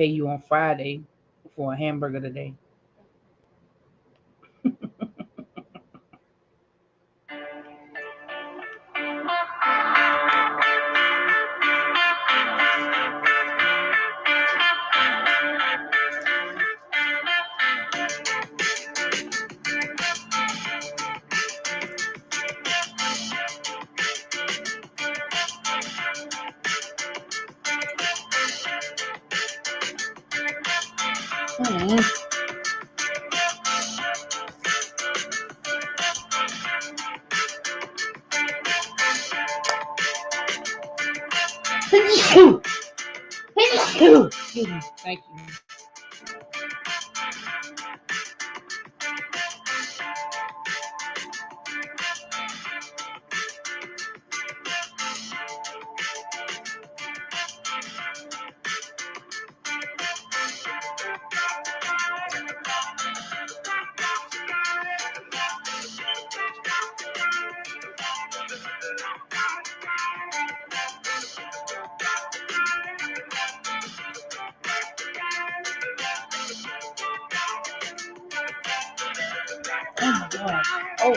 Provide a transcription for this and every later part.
pay you on Friday for a hamburger today. Mm. Excuse me. Thank you. Oh my God. Oh.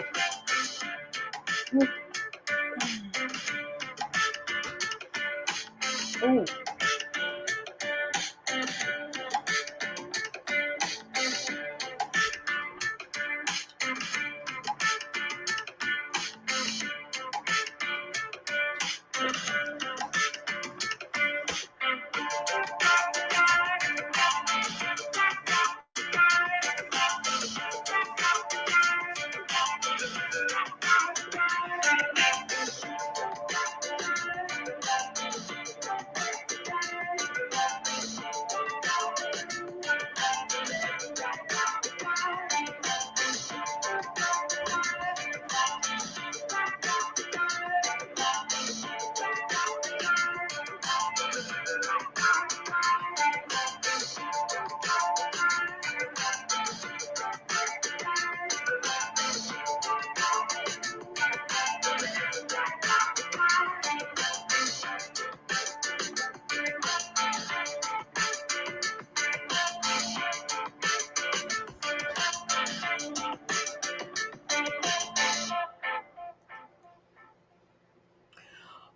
Oh.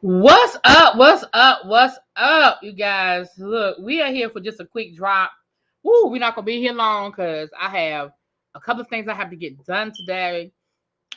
What's up? What's up? What's up, you guys? Look, we are here for just a quick drop. Woo, we're not gonna be here long because I have a couple of things I have to get done today.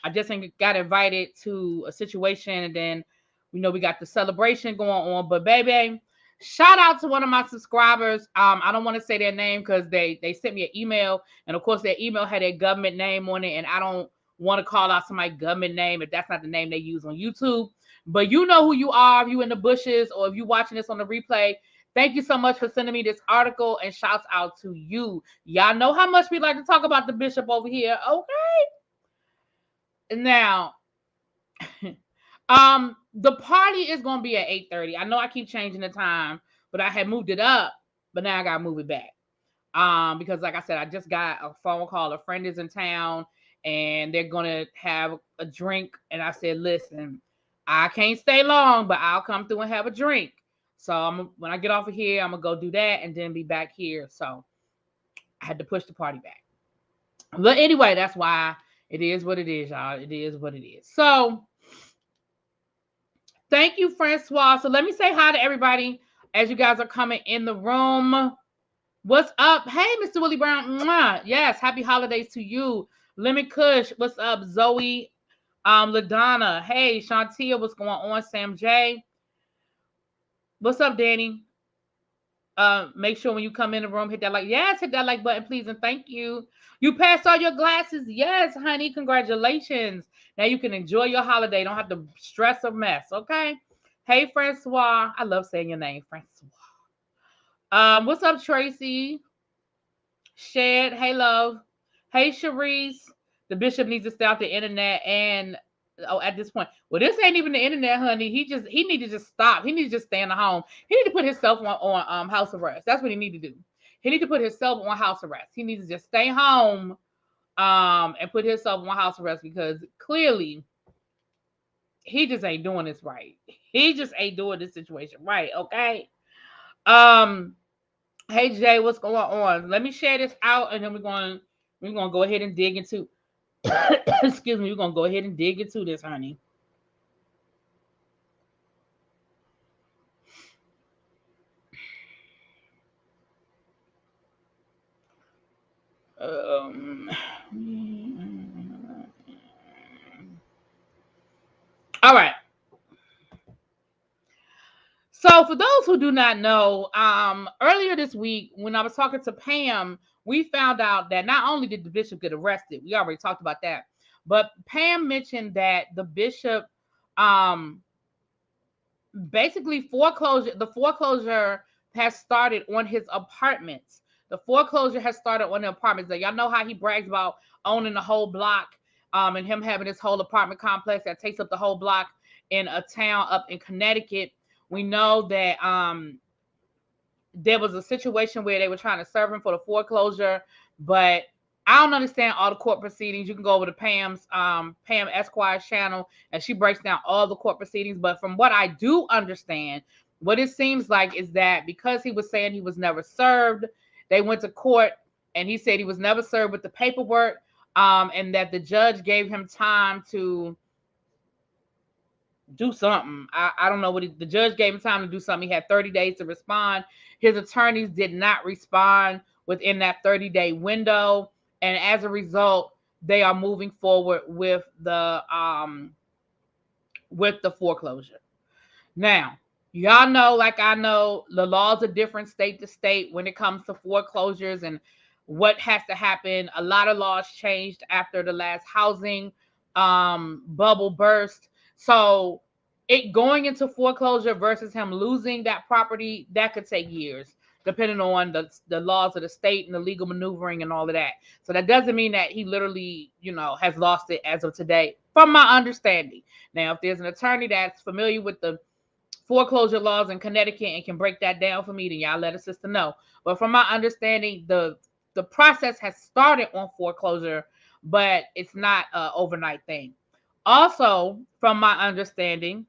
I just got invited to a situation, and then we got the celebration going on. But baby, shout out to one of my subscribers. I don't want to say their name because they sent me an email, and of course their email had their government name on it, and I don't want to call out somebody's government name if that's not the name they use on YouTube. But you know who you are if you in the bushes or if you watching this on the replay. Thank you so much for sending me this article, and shouts out to you. Y'all know how much we like to talk about the bishop over here. Okay. Now, the party is gonna be at 8:30. I know I keep changing the time, but I had moved it up, but now I gotta move it back. Because like I said, I just got a phone call. A friend is in town and they're gonna have a drink. And I said, listen, I can't stay long, but I'll come through and have a drink. So when I get off of here, I'm gonna go do that and then be back here. So I had to push the party back. But anyway, that's why it is what it is, y'all. It is what it is. So thank you, Francois. So let me say hi to everybody as you guys are coming in the room. What's up? Hey, Mr. Willie Brown. Mwah. Yes, happy holidays to you. Lemon Kush. What's up? Zoe. LaDonna. Hey, Shantia. What's going on? Sam J. What's up, Danny? Make sure when you come in the room, hit that like. Yes, hit that like button, please, and thank you. You passed all your glasses. Yes, honey. Congratulations. Now you can enjoy your holiday. Don't have to stress or mess. Okay. Hey, Francois. I love saying your name, Francois. What's up, Tracy? Shed. Hey, love. Hey, Sharice. The bishop needs to stay off the internet. And at this point, well, this ain't even the internet, honey. He need to just stop. He needs to just stay in the home. He need to put himself on house arrest. That's what he need to do. He need to put himself on house arrest. He needs to just stay home, and put himself on house arrest because clearly he just ain't doing this right. He just ain't doing this situation right. Okay. Hey Jay, what's going on? Let me share this out, and then we're gonna go ahead and dig into. Excuse me. We're gonna go ahead and dig into this, honey. Um, all right. So for those who do not know, earlier this week when I was talking to Pam, we found out that not only did the bishop get arrested, we already talked about that, but Pam mentioned that the bishop, um, basically the foreclosure has started on his apartments. The foreclosure has started on the apartments. Now, y'all know how he brags about owning the whole block, and him having his whole apartment complex that takes up the whole block in a town up in Connecticut. We know that there was a situation where they were trying to serve him for the foreclosure, but I don't understand all the court proceedings. You can go over to Pam's Pam Esquire's channel, and she breaks down all the court proceedings. But from what I do understand, what it seems like is that because he was saying he was never served, they went to court and he said he was never served with the paperwork, and that the judge gave him time to do something. I don't know what the judge gave him time to do something. He had 30 days to respond. His attorneys did not respond within that 30-day window. And as a result, they are moving forward with the foreclosure. Now, y'all know, like I know, the laws are different state to state when it comes to foreclosures and what has to happen. A lot of laws changed after the last housing bubble burst. So it going into foreclosure versus him losing that property, that could take years, depending on the laws of the state and the legal maneuvering and all of that. So that doesn't mean that he literally, has lost it as of today, from my understanding. Now, if there's an attorney that's familiar with the foreclosure laws in Connecticut and can break that down for me, then y'all let a sister know. But from my understanding, the process has started on foreclosure, but it's not an overnight thing. Also, from my understanding,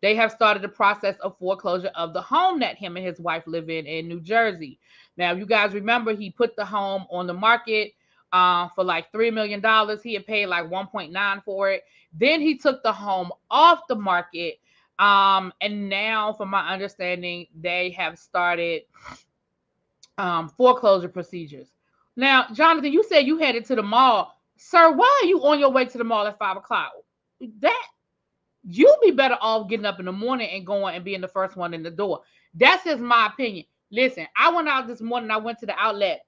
they have started the process of foreclosure of the home that him and his wife live in New Jersey. Now, you guys remember he put the home on the market for like $3 million. He had paid like 1.9 for it. Then he took the home off the market. And now, from my understanding, they have started foreclosure procedures. Now, Jonathan, you said you headed to the mall. Sir, why are you on your way to the mall at 5 o'clock? That you'll be better off getting up in the morning and going and being the first one in the door. That's just my opinion. Listen, I went out this morning. I went to the outlet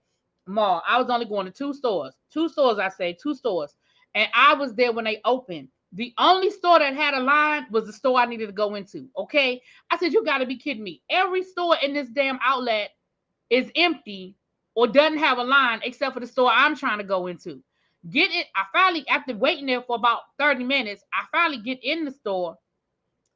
mall. I was only going to two stores. Two stores. And I was there when they opened. The only store that had a line was the store I needed to go into. Okay. I said, you got to be kidding me. Every store in this damn outlet is empty or doesn't have a line except for the store I'm trying to go into. Get it. I finally, after waiting there for about 30 minutes, I finally get in the store.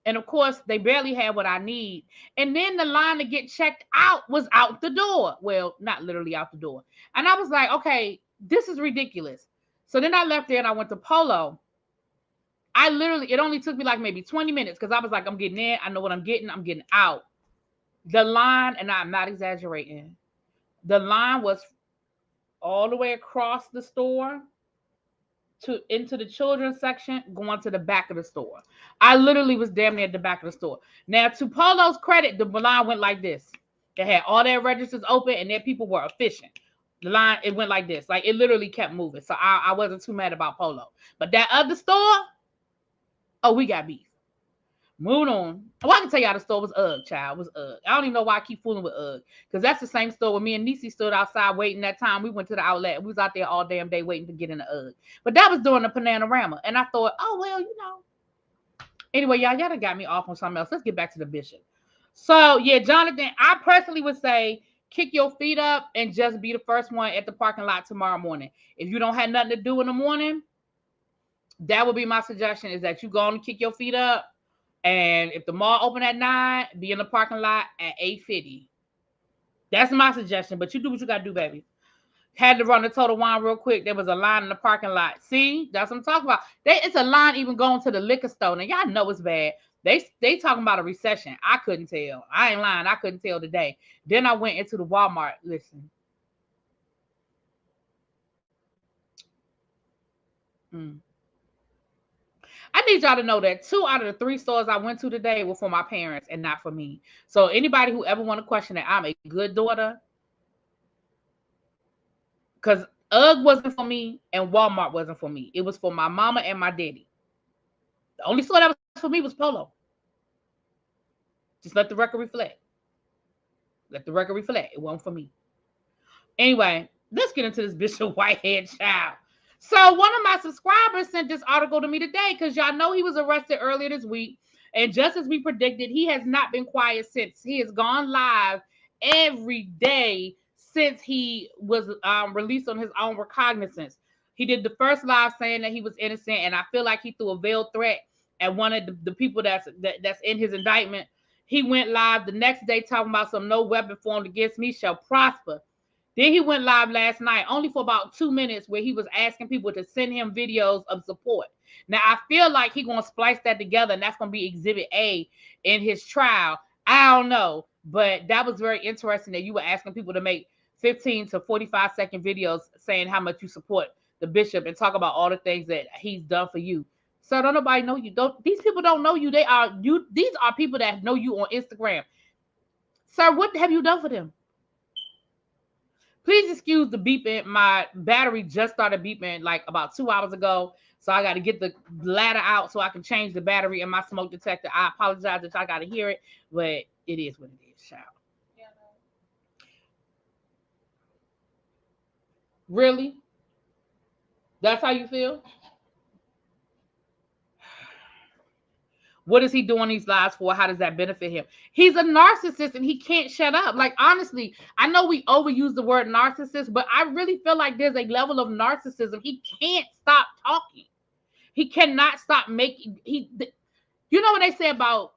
And of course, they barely had what I need. And then the line to get checked out was out the door. Well, not literally out the door. And I was like, okay, this is ridiculous. So then I left there and I went to Polo. It only took me like maybe 20 minutes because I was like, I'm getting in. I know what I'm getting out. The line, and I'm not exaggerating, the line was all the way across the store into the children's section, going to the back of the store. I literally was damn near at the back of the store. Now, to Polo's credit, the line went like this. They had all their registers open and their people were efficient. The line, it went like this. Like, it literally kept moving. So I wasn't too mad about Polo. But that other store, oh, we got beef. Moving on. Well, I can tell y'all the store was UGG, child. It was UGG. I don't even know why I keep fooling with UGG. Because that's the same store where me and Nisi stood outside waiting that time. We went to the outlet. We was out there all damn day waiting to get in the UGG. But that was during the Panorama. And I thought, oh, well, Anyway, y'all done got me off on something else. Let's get back to the bishop. So, yeah, Jonathan, I personally would say kick your feet up and just be the first one at the parking lot tomorrow morning. If you don't have nothing to do in the morning, that would be my suggestion, is that you go on and kick your feet up. And if the mall open at 9, be in the parking lot at 8:50. That's my suggestion. But you do what you got to do, baby. Had to run the Total Wine real quick. There was a line in the parking lot. See, that's what I'm talking about. It's a line even going to the liquor store. And y'all know it's bad. They talking about a recession. I couldn't tell. I ain't lying. I couldn't tell today. Then I went into the Walmart. Listen. I need y'all to know that 2 out of the 3 stores I went to today were for my parents and not for me. So anybody who ever want to question that I'm a good daughter, because UGG wasn't for me and Walmart wasn't for me. It was for my mama and my daddy. The only store that was for me was Polo. Just let the record reflect. Let the record reflect. It wasn't for me. Anyway, let's get into this Bishop Whitehead child. So one of my subscribers sent this article to me today because y'all know he was arrested earlier this week. And just as we predicted, he has not been quiet since. He has gone live every day since he was released on his own recognizance. He did the first live saying that he was innocent, and I feel like he threw a veiled threat at one of the people that's in his indictment. He went live the next day talking about some no weapon formed against me shall prosper. Then he went live last night, only for about 2 minutes, where he was asking people to send him videos of support. Now, I feel like he's going to splice that together, and that's going to be Exhibit A in his trial. I don't know, but that was very interesting that you were asking people to make 15 to 45-second videos saying how much you support the bishop and talk about all the things that he's done for you. So don't nobody know you. These people don't know you. These are people that know you on Instagram. Sir, what have you done for them? Please excuse the beeping. My battery just started beeping like about 2 hours ago. So I got to get the ladder out so I can change the battery in my smoke detector. I apologize if I got to hear it, but it is what it is, child. Yeah, no. Really? That's how you feel? What is he doing these lives for? How does that benefit him? He's a narcissist and he can't shut up. Like, honestly, I know we overuse the word narcissist, but I really feel like there's a level of narcissism. He can't stop talking. He cannot stop making, you know what they say about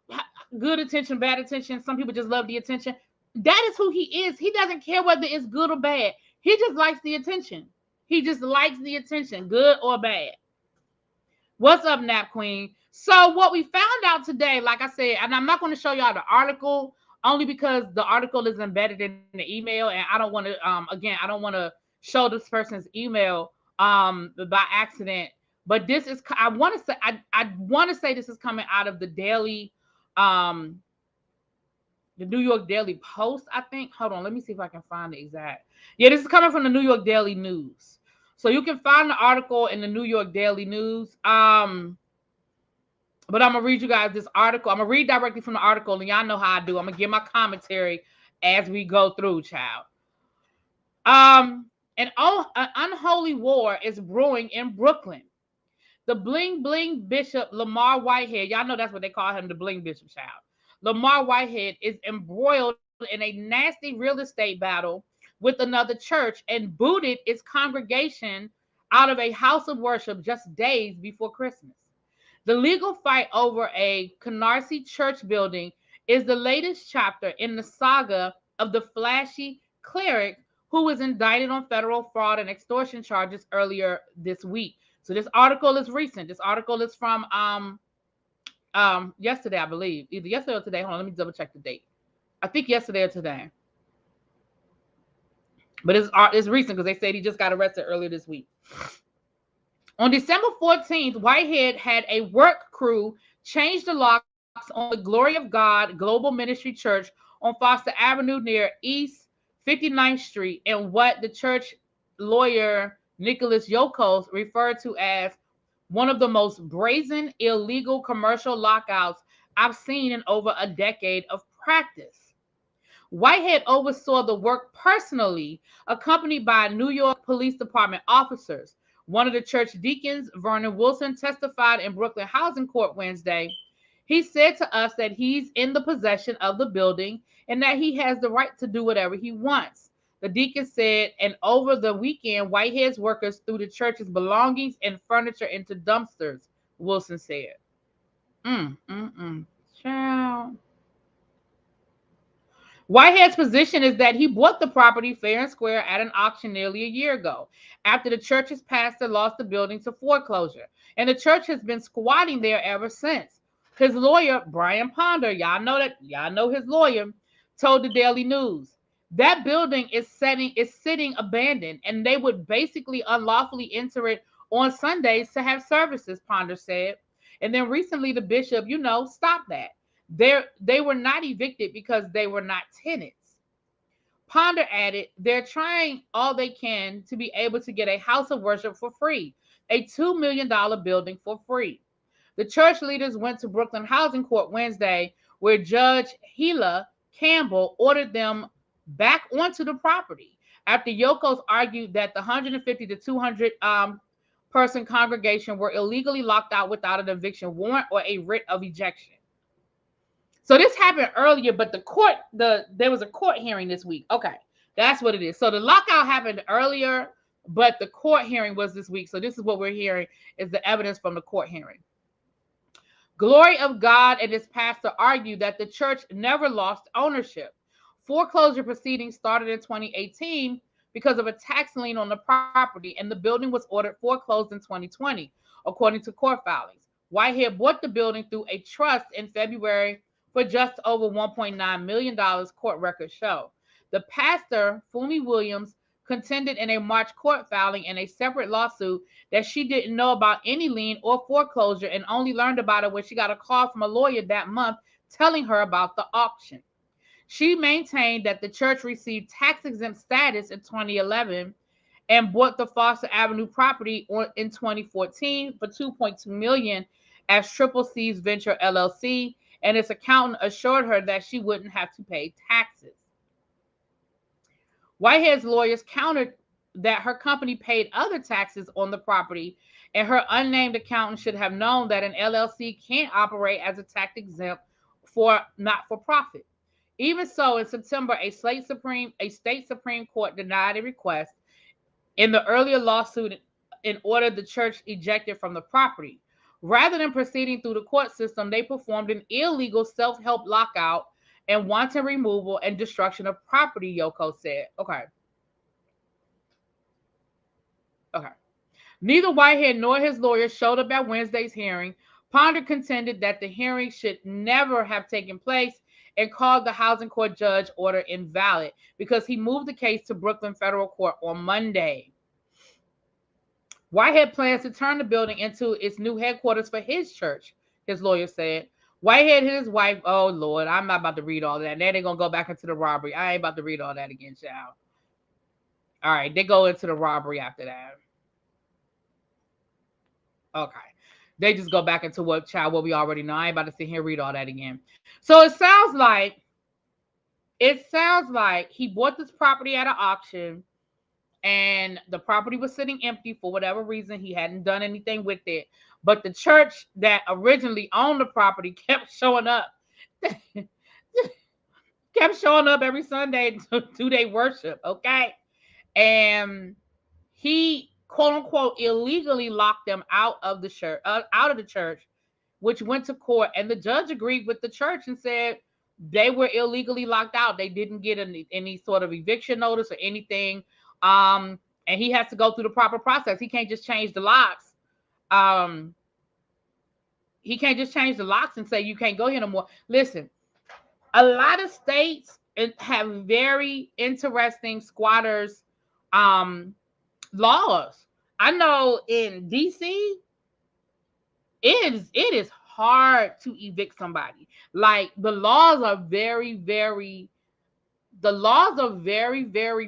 good attention, bad attention? Some people just love the attention. That is who he is. He doesn't care whether it's good or bad. He just likes the attention. He just likes the attention, good or bad. What's up, Nap Queen? So what we found out today, like I said, and I'm not going to show y'all the article only because the article is embedded in the email, and I don't want to, I don't want to show this person's email by accident. But this is, I want to say this is coming out of the daily, the New York Daily Post, I think. Hold on, let me see if I can find the exact. Yeah, this is coming from the New York Daily News. So you can find the article in the New York Daily News. But I'm going to read you guys this article. I'm going to read directly from the article, and y'all know how I do. I'm going to give my commentary as we go through, child. An unholy war is brewing in Brooklyn. The bling bling bishop, Lamar Whitehead, y'all know that's what they call him, the bling bishop, child. Lamar Whitehead is embroiled in a nasty real estate battle with another church and booted its congregation out of a house of worship just days before Christmas. The legal fight over a Canarsie church building is the latest chapter in the saga of the flashy cleric who was indicted on federal fraud and extortion charges earlier this week. So this article is recent. This article is from yesterday, I believe. Either yesterday or today. Hold on, let me double check the date. I think yesterday or today. But it's recent because they said he just got arrested earlier this week. On December 14th, Whitehead had a work crew change the locks on the Glory of God Global Ministry Church on Foster Avenue near East 59th Street in what the church lawyer Nicholas Yokos referred to as one of the most brazen illegal commercial lockouts I've seen in over a decade of practice. Whitehead oversaw the work personally, accompanied by New York Police Department officers. One of the church deacons, Vernon Wilson, testified in Brooklyn Housing Court Wednesday. He said to us that he's in the possession of the building and that he has the right to do whatever he wants. The deacon said, and over the weekend, Whitehead's workers threw the church's belongings and furniture into dumpsters, Wilson said. Child. Whitehead's position is that he bought the property fair and square at an auction nearly a year ago, after the church's pastor lost the building to foreclosure. And the church has been squatting there ever since. His lawyer, Brian Ponder, y'all know his lawyer, told the Daily News that building is sitting abandoned, and they would basically unlawfully enter it on Sundays to have services, Ponder said. And then recently the bishop, stopped that. They were not evicted because they were not tenants. Ponder added, they're trying all they can to be able to get a house of worship for free, a $2 million building for free. The church leaders went to Brooklyn Housing Court Wednesday, where Judge Hela Campbell ordered them back onto the property after Yokos argued that the 150 to 200 person congregation were illegally locked out without an eviction warrant or a writ of ejection. So this happened earlier, but there was a court hearing this week. Okay, that's what it is. So the lockout happened earlier, but the court hearing was this week. So this is what we're hearing is the evidence from the court hearing. Glory of God and his pastor argued that the church never lost ownership. Foreclosure proceedings started in 2018 because of a tax lien on the property, and the building was ordered foreclosed in 2020, according to court filings. Whitehead bought the building through a trust in February for just over $1.9 million, court records show. The pastor, Fumi Williams, contended in a March court filing in a separate lawsuit that she didn't know about any lien or foreclosure and only learned about it when she got a call from a lawyer that month telling her about the auction. She maintained that the church received tax-exempt status in 2011 and bought the Foster Avenue property in 2014 for $2.2 million as Triple C's Venture LLC, and its accountant assured her that she wouldn't have to pay taxes. Whitehead's lawyers countered that her company paid other taxes on the property, and her unnamed accountant should have known that an LLC can't operate as a tax-exempt for not-for-profit. Even so, in September, a state Supreme Court denied a request in the earlier lawsuit and ordered the church ejected from the property. Rather than proceeding through the court system, they performed an illegal self-help lockout and wanton removal and destruction of property, Yoko said. Okay. Neither Whitehead nor his lawyer showed up at Wednesday's hearing. Ponder contended that the hearing should never have taken place and called the housing court judge order invalid because he moved the case to Brooklyn Federal Court on Monday. Whitehead plans to turn the building into its new headquarters for his church, his lawyer said. Whitehead and his wife, oh Lord, I'm not about to read all that. Then they're going to go back into the robbery. I ain't about to read all that again, child. All right, they go into the robbery after that. Okay. They just go back into what we already know. I ain't about to sit here and read all that again. So it sounds like he bought this property at an auction, and the property was sitting empty for whatever reason. He hadn't done anything with it. But the church that originally owned the property kept showing up. Kept showing up every Sunday to do their worship, okay? And he, quote unquote, illegally locked them out of the church, which went to court, and the judge agreed with the church and said they were illegally locked out. They didn't get any sort of eviction notice or anything. And he has to go through the proper process. He can't just change the locks. He can't just change the locks and say you can't go here no more. Listen, a lot of states have very interesting squatters laws. I know in DC, it is hard to evict somebody. Like the laws are very, very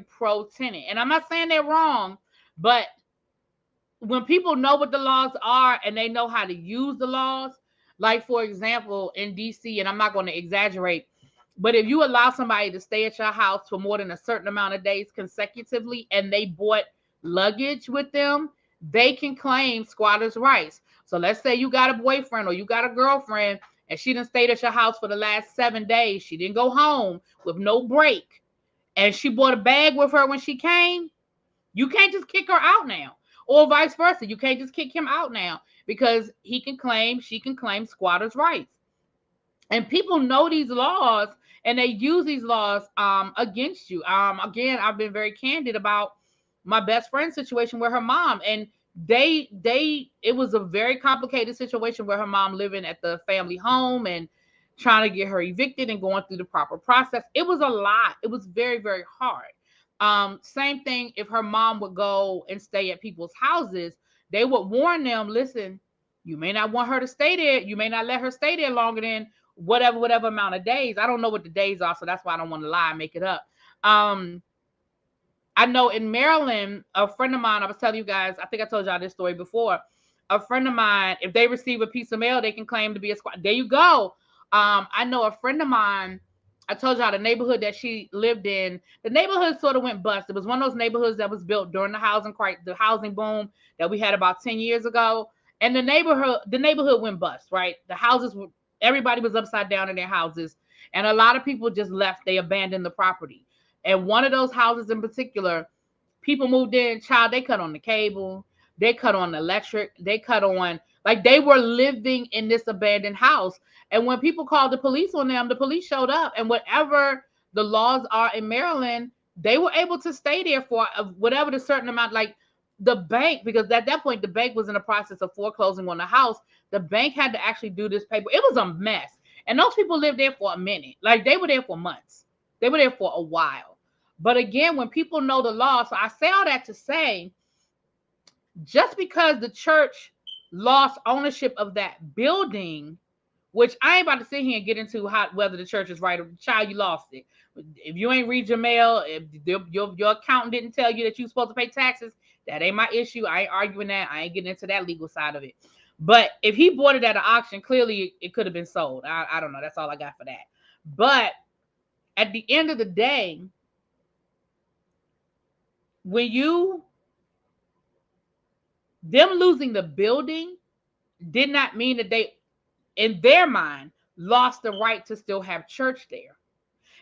pro tenant. And I'm not saying they're wrong, but when people know what the laws are and they know how to use the laws, like for example, in DC, and I'm not going to exaggerate, but if you allow somebody to stay at your house for more than a certain amount of days consecutively and they bought luggage with them, they can claim squatters' rights. So let's say you got a boyfriend or you got a girlfriend and she done stayed at your house for the last 7 days. She didn't go home with no break. And she brought a bag with her when she came. You can't just kick her out now. Or vice versa. You can't just kick him out now because she can claim squatters' rights. And people know these laws and they use these laws against you. Again, I've been very candid about my best friend situation with her mom, and it was a very complicated situation where her mom living at the family home and trying to get her evicted and going through the proper process. It was a lot. It was very, very hard. Same thing if her mom would go and stay at people's houses, they would warn them, listen, you may not want her to stay there. You may not let her stay there longer than whatever amount of days. I don't know what the days are, so that's why I don't want to lie and make it up. I know in Maryland, a friend of mine, I was telling you guys, I think I told y'all this story before. A friend of mine, if they receive a piece of mail, they can claim to be a squatter. There you go. I know a friend of mine, I told y'all the neighborhood that she lived in, the neighborhood sort of went bust. It was one of those neighborhoods that was built during the housing boom that we had about 10 years ago. And the neighborhood went bust, right? Everybody was upside down in their houses. And a lot of people just left. They abandoned the property. And one of those houses in particular, people moved in, child, they cut on the cable, they cut on the electric, they cut on, like they were living in this abandoned house. And when people called the police on them, the police showed up, and whatever the laws are in Maryland, they were able to stay there for whatever the certain amount, like the bank, because at that point, the bank was in the process of foreclosing on the house. The bank had to actually do this paper. It was a mess. And those people lived there for a minute. Like they were there for months. They were there for a while. But again, when people know the law, so I say all that to say, just because the church lost ownership of that building, which I ain't about to sit here and get into whether the church is right or child, you lost it. If you ain't read your mail, if your accountant didn't tell you that you're supposed to pay taxes, that ain't my issue. I ain't arguing that. I ain't getting into that legal side of it. But if he bought it at an auction, clearly it could have been sold. I don't know. That's all I got for that. But at the end of the day, them losing the building did not mean that they, in their mind, lost the right to still have church there.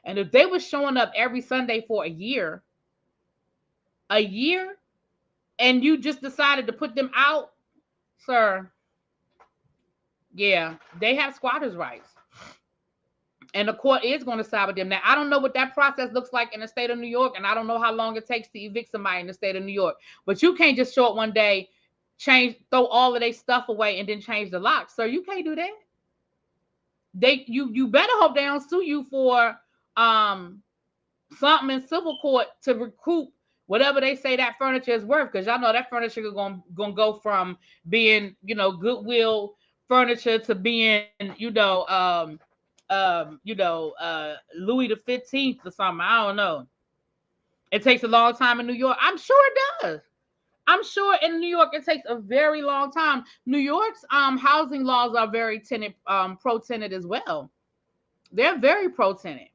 And if they were showing up every Sunday for a year, and you just decided to put them out, sir, yeah, they have squatters' rights. And the court is going to side with them. Now, I don't know what that process looks like in the state of New York, and I don't know how long it takes to evict somebody in the state of New York. But you can't just show up one day, throw all of their stuff away, and then change the locks. Sir, you can't do that. You better hope they don't sue you for something in civil court to recoup whatever they say that furniture is worth, because y'all know that furniture is gonna go from being, Goodwill furniture to being, Louis the 15th or something. I don't know. It takes a long time in New York. I'm sure it does. I'm sure in New York it takes a very long time. New York's housing laws are very pro-tenant as well. They're very pro-tenant.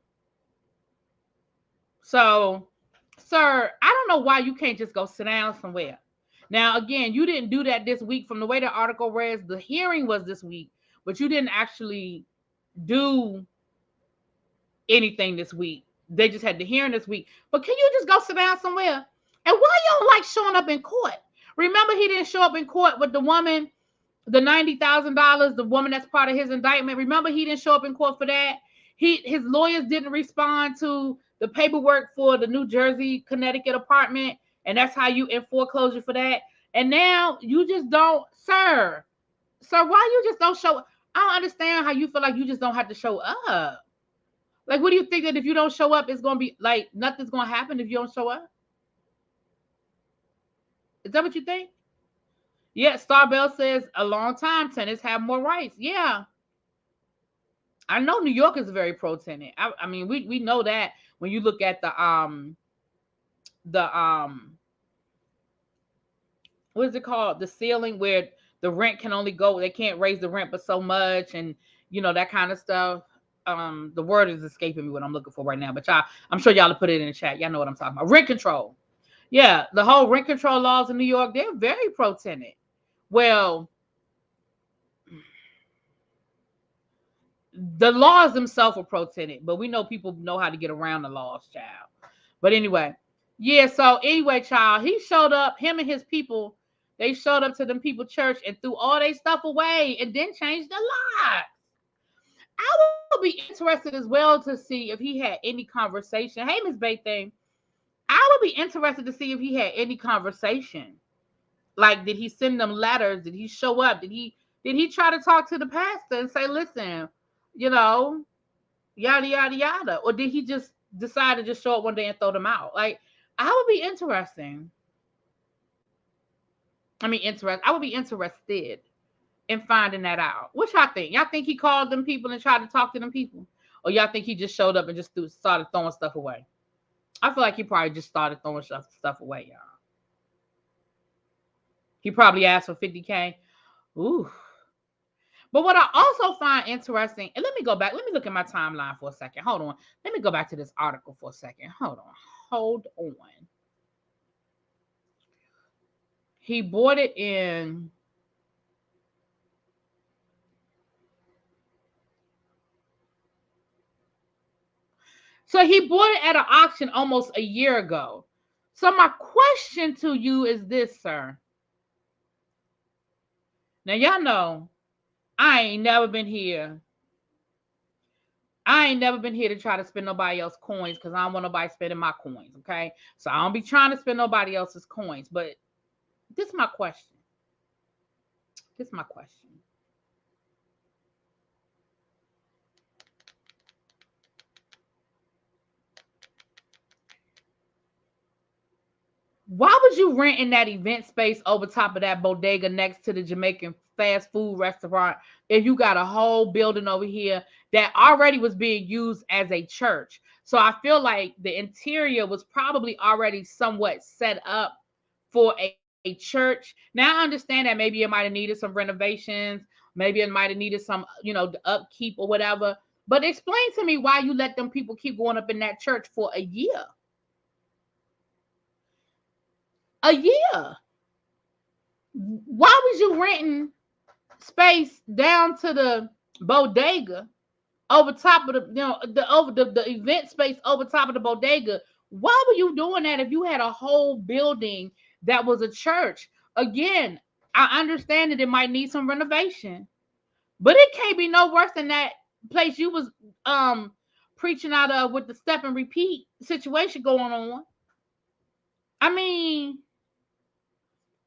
So, sir, I don't know why you can't just go sit down somewhere. Now, again, you didn't do that this week. From the way the article reads, the hearing was this week, but you didn't actually do anything this week. They just had the hearing this week. But can you just go sit down somewhere? And why you don't like showing up in court? Remember, he didn't show up in court with the woman, the $90,000, the woman that's part of his indictment. Remember, he didn't show up in court for that. His lawyers didn't respond to the paperwork for the New Jersey, Connecticut apartment, and that's how you in foreclosure for that. And now you just don't, sir, why you just don't show up? I don't understand how you feel like you just don't have to show up. Like, what do you think that if you don't show up, it's going to be like nothing's going to happen if you don't show up? Is that what you think? Yeah, Starbell says a long time tenants have more rights. Yeah. I know New York is very pro-tenant. I mean, we know that when you look at the what is it called? The ceiling, where the rent can only go, they can't raise the rent but so much, and that kind of stuff. The word is escaping me what I'm looking for right now, but I'm sure y'all will put it in the chat. Y'all know what I'm talking about. Rent control. Yeah, the whole rent control laws in New York, they're very pro-tenant. Well, the laws themselves are pro-tenant, but we know people know how to get around the laws, child. But anyway, yeah, so anyway, child, he showed up, him and his people, they showed up to them people church and threw all their stuff away and then changed the locks. I would be interested as well to see if he had any conversation. Hey, Miss Baything, I would be interested to see if he had any conversation. Like, did he send them letters? Did he show up? Did he try to talk to the pastor and say, listen, you know, yada yada yada? Or did he just decide to just show up one day and throw them out? Like, I would be interesting. I would be interested in finding that out. What y'all think? Y'all think he called them people and tried to talk to them people? Or y'all think he just showed up and just started throwing stuff away? I feel like he probably just started throwing stuff away, y'all. He probably asked for 50K. Ooh. But what I also find interesting, and let me go back. Let me look at my timeline for a second. Hold on. Let me go back to this article for a second. Hold on. He bought it in. So he bought it at an auction almost a year ago. So my question to you is this, sir. Now, y'all know I ain't never been here. I ain't never been here to try to spend nobody else's coins because I don't want nobody spending my coins, okay? So I don't be trying to spend nobody else's coins. But this is my question. Why would you rent in that event space over top of that bodega next to the Jamaican fast food restaurant if you got a whole building over here that already was being used as a church? So I feel like the interior was probably already somewhat set up for a church. Now I understand that maybe it might have needed some renovations, maybe it might have needed some, the upkeep or whatever. But explain to me why you let them people keep going up in that church for a year. A year. Why was you renting space down to the bodega over top of the event space over top of the bodega? Why were you doing that if you had a whole building that was a church? Again, I understand that it might need some renovation, but it can't be no worse than that place you was preaching out of with the step and repeat situation going on. I mean,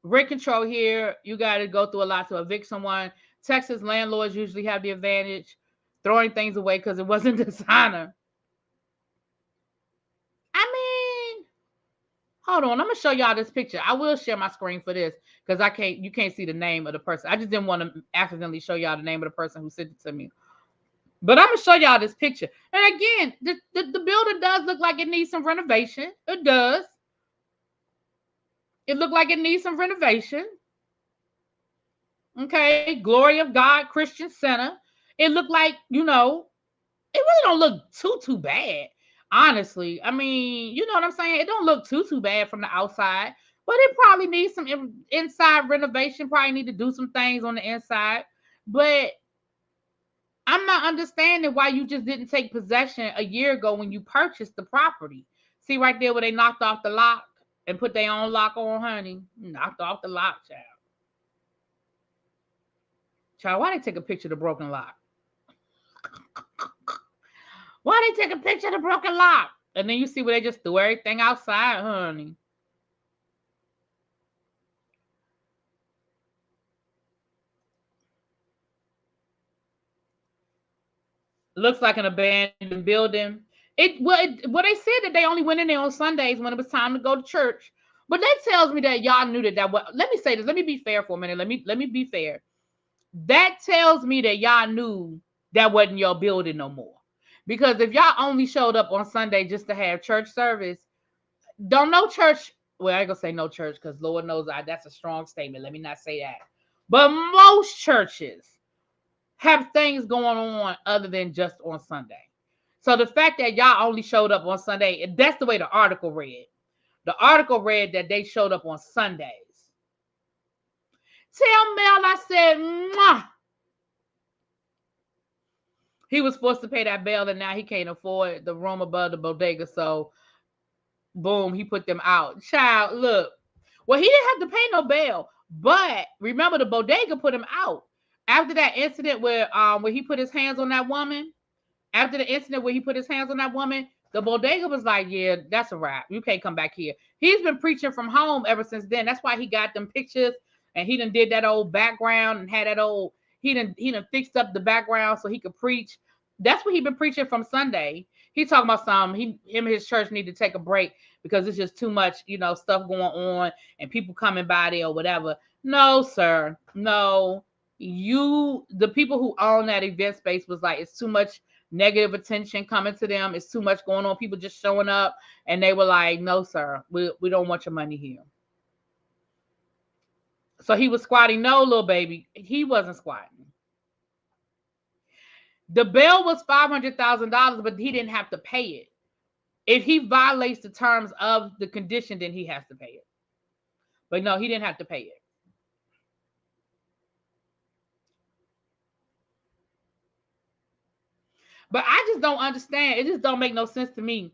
rent control here, you got to go through a lot to evict someone. Texas landlords usually have the advantage throwing things away because it wasn't designer. I mean, hold on, I'm gonna show y'all this picture. I will share my screen for this because you can't see the name of the person. I just didn't want to accidentally show y'all the name of the person who sent it to me. But I'm gonna show y'all this picture. And again, the building does look like it needs some renovation. It does. It looked like it needs some renovation. Okay, Glory of God Christian Center. It looked like, it really don't look too bad. Honestly, I mean, you know what I'm saying? It don't look too bad from the outside, but it probably needs some inside renovation. Probably need to do some things on the inside. But I'm not understanding why you just didn't take possession a year ago when you purchased the property. See right there where they knocked off the lock and put their own lock on, honey. Knocked off the lock, child. Child, why they take a picture of the broken lock? Why they take a picture of the broken lock? And then you see where they just threw everything outside, honey. Looks like an abandoned building. They said that they only went in there on Sundays when it was time to go to church. But that tells me that y'all knew that. Let me say this. Let me be fair for a minute. Let me be fair. That tells me that y'all knew that wasn't your building no more. Because if y'all only showed up on Sunday just to have church service, don't no church. Well, I ain't gonna say no church because Lord knows that's a strong statement. Let me not say that. But most churches have things going on other than just on Sunday. So the fact that y'all only showed up on Sunday, that's the way the article read. The article read that they showed up on Sundays. Tell Mel I said, mwah. He was forced to pay that bail and now he can't afford the room above the bodega. So, boom, he put them out. Child, look. Well, he didn't have to pay no bail. But remember, the bodega put him out. After that incident where he put his hands on that woman, After the incident where he put his hands on that woman, the bodega was like, yeah, that's a wrap. You can't come back here. He's been preaching from home ever since then. That's why he got them pictures and he done did that old background and had that old, he done fixed up the background so he could preach. That's what he been preaching from Sunday. He talking about him and his church need to take a break because it's just too much, stuff going on and people coming by there or whatever. No, sir. No. The people who own that event space was like, it's too much negative attention coming to them. It's too much going on. People just showing up and they were like, no, sir, we don't want your money here. So he was squatting. No, little baby, he wasn't squatting. The bail was $500,000, but he didn't have to pay it. If he violates the terms of the condition, then he has to pay it. But no, he didn't have to pay it. But I just don't understand. It just don't make no sense to me.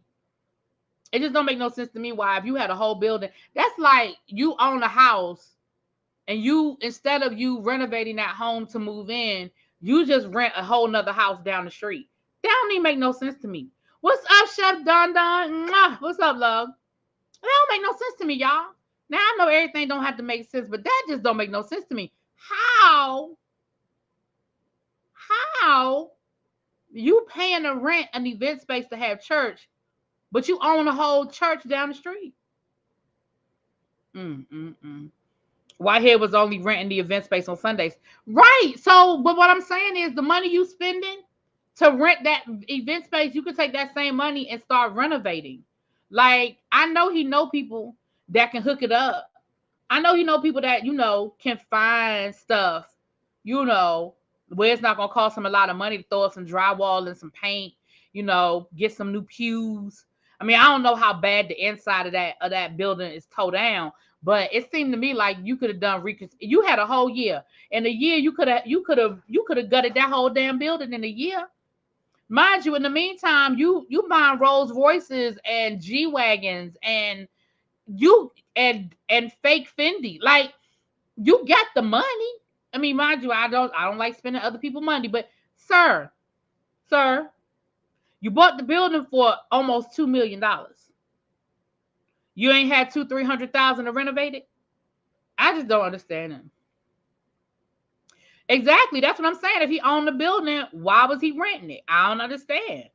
It just don't make no sense to me why if you had a whole building, that's like you own a house and you, instead of you renovating that home to move in, you just rent a whole nother house down the street. That don't even make no sense to me. What's up, Chef Don Don? What's up, love? That don't make no sense to me, y'all. Now I know everything don't have to make sense, but that just don't make no sense to me. How you paying to rent an event space to have church, but you own a whole church down the street? Whitehead was only renting the event space on Sundays. Right. So, but what I'm saying is the money you spending to rent that event space, you could take that same money and start renovating. Like, I know he know people that can hook it up. I know he know people that, can find stuff, where it's not going to cost him a lot of money to throw up some drywall and some paint, get some new pews. I mean, I don't know how bad the inside of that building is tore down, but it seemed to me like you could have done you had a whole year. In a year, you could have gutted that whole damn building in a year. Mind you, in the meantime, you buying Rolls Royces and G Wagons and fake Fendi. Like, you got the money. I mean, mind you, I don't like spending other people's money, but sir, you bought the building for almost $2 million. You ain't had 300,000 to renovate it. I just don't understand him. Exactly, that's what I'm saying. If he owned the building, why was he renting it? I don't understand.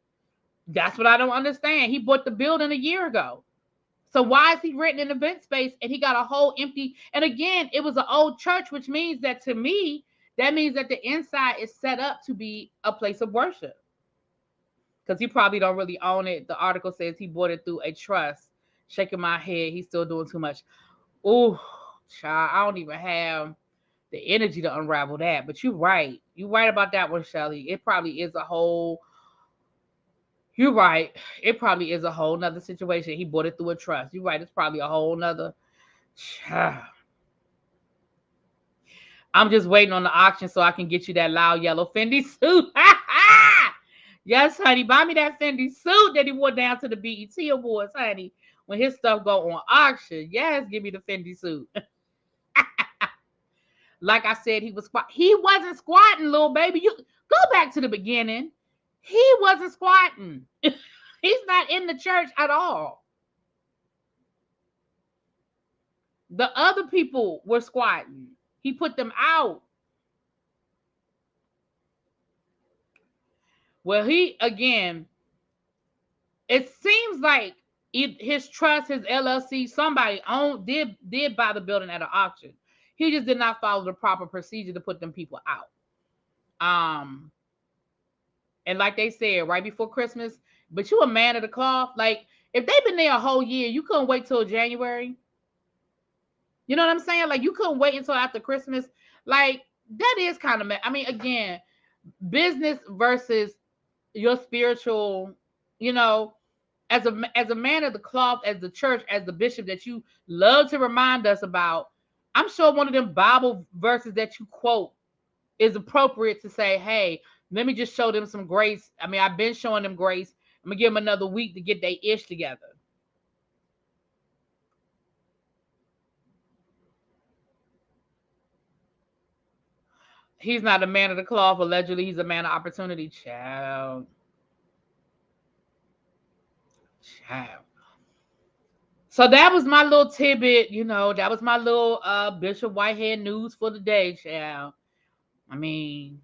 That's what I don't understand. He bought the building a year ago. So why is he renting an event space and he got a whole empty? And again, it was an old church, which means that to me, that means that the inside is set up to be a place of worship. Because he probably don't really own it. The article says he bought it through a trust. Shaking my head, he's still doing too much. Oh, child, I don't even have the energy to unravel that. But you're right. You're right about that one, Shelly. It probably is a whole. You're right. It probably is a whole nother situation. He bought it through a trust. You're right. It's probably a whole nother. I'm just waiting on the auction so I can get you that loud yellow Fendi suit. Yes, honey. Buy me that Fendi suit that he wore down to the BET Awards, honey. When his stuff go on auction. Yes, give me the Fendi suit. Like I said, he wasn't squatting, little baby. You go back to the beginning. He wasn't squatting. He's not in the church at all. The other people were squatting. He put them out. Well, it seems like his trust, his LLC, somebody did buy the building at an auction. He just did not follow the proper procedure to put them people out. And like they said, right before Christmas, but you a man of the cloth. Like, if they've been there a whole year, you couldn't wait till January. You know what I'm saying? Like, you couldn't wait until after Christmas. Like, that is kind of, I mean, again, business versus your spiritual, as a man of the cloth, as the church, as the bishop that you love to remind us about. I'm sure one of them Bible verses that you quote is appropriate to say, hey, let me just show them some grace. I mean, I've been showing them grace. I'm going to give them another week to get their ish together. He's not a man of the cloth. Allegedly, he's a man of opportunity. Child. Child. So that was my little tidbit, that was my little Bishop Whitehead news for the day, child. I mean,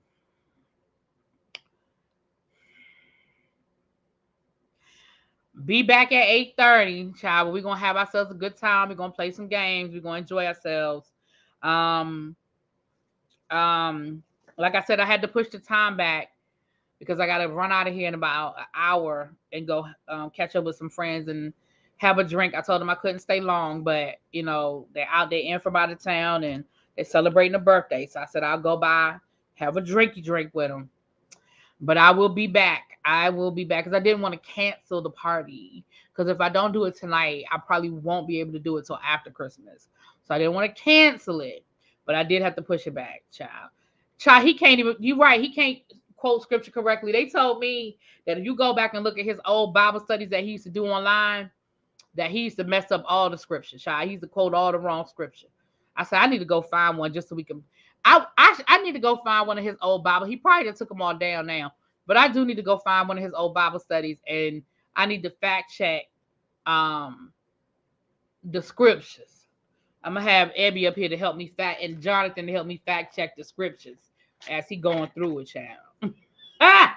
be back at 8:30, child. We're gonna have ourselves a good time. We're gonna play some games. We're gonna enjoy ourselves. Um, like I said, I had to push the time back because I gotta run out of here in about an hour and go catch up with some friends and have a drink. I told them I couldn't stay long, but they're out there in from out of town and they're celebrating a birthday. So I said I'll go by, have a drinky drink with them. But I will be back. I will be back because I didn't want to cancel the party. Because if I don't do it tonight, I probably won't be able to do it till after Christmas. So I didn't want to cancel it. But I did have to push it back, child. Child, he can't even, you're right, he can't quote scripture correctly. They told me that if you go back and look at his old Bible studies that he used to do online, that he used to mess up all the scripture, child. He used to quote all the wrong scripture. I said, I need to go find one just so we can. I need to go find one of his old Bible. He probably took them all down now, but I do need to go find one of his old Bible studies, and I need to fact check the scriptures. I'm gonna have Ebby up here to help me and Jonathan to help me fact check the scriptures as he going through it, child. I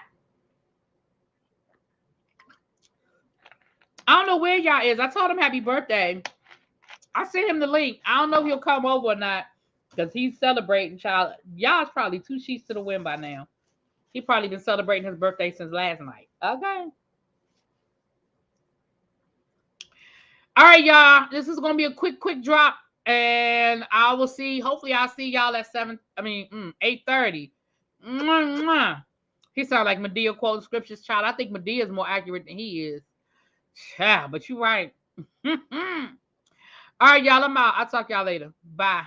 don't know where y'all is. I told him happy birthday. I sent him the link. I don't know if he'll come over or not because he's celebrating, child. Y'all's probably 2 sheets to the wind by now. He probably been celebrating his birthday since last night. Okay. All right, y'all. This is gonna be a quick drop, and I will see. Hopefully, I'll see y'all at 8:30. He sound like Medea quoting scriptures, child. I think Medea is more accurate than he is, child. But you're right. All right, y'all. I'm out. I'll talk y'all later. Bye.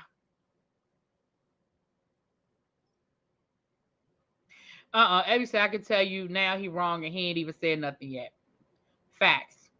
Eddie said I can tell you now he wrong and he ain't even said nothing yet. Facts.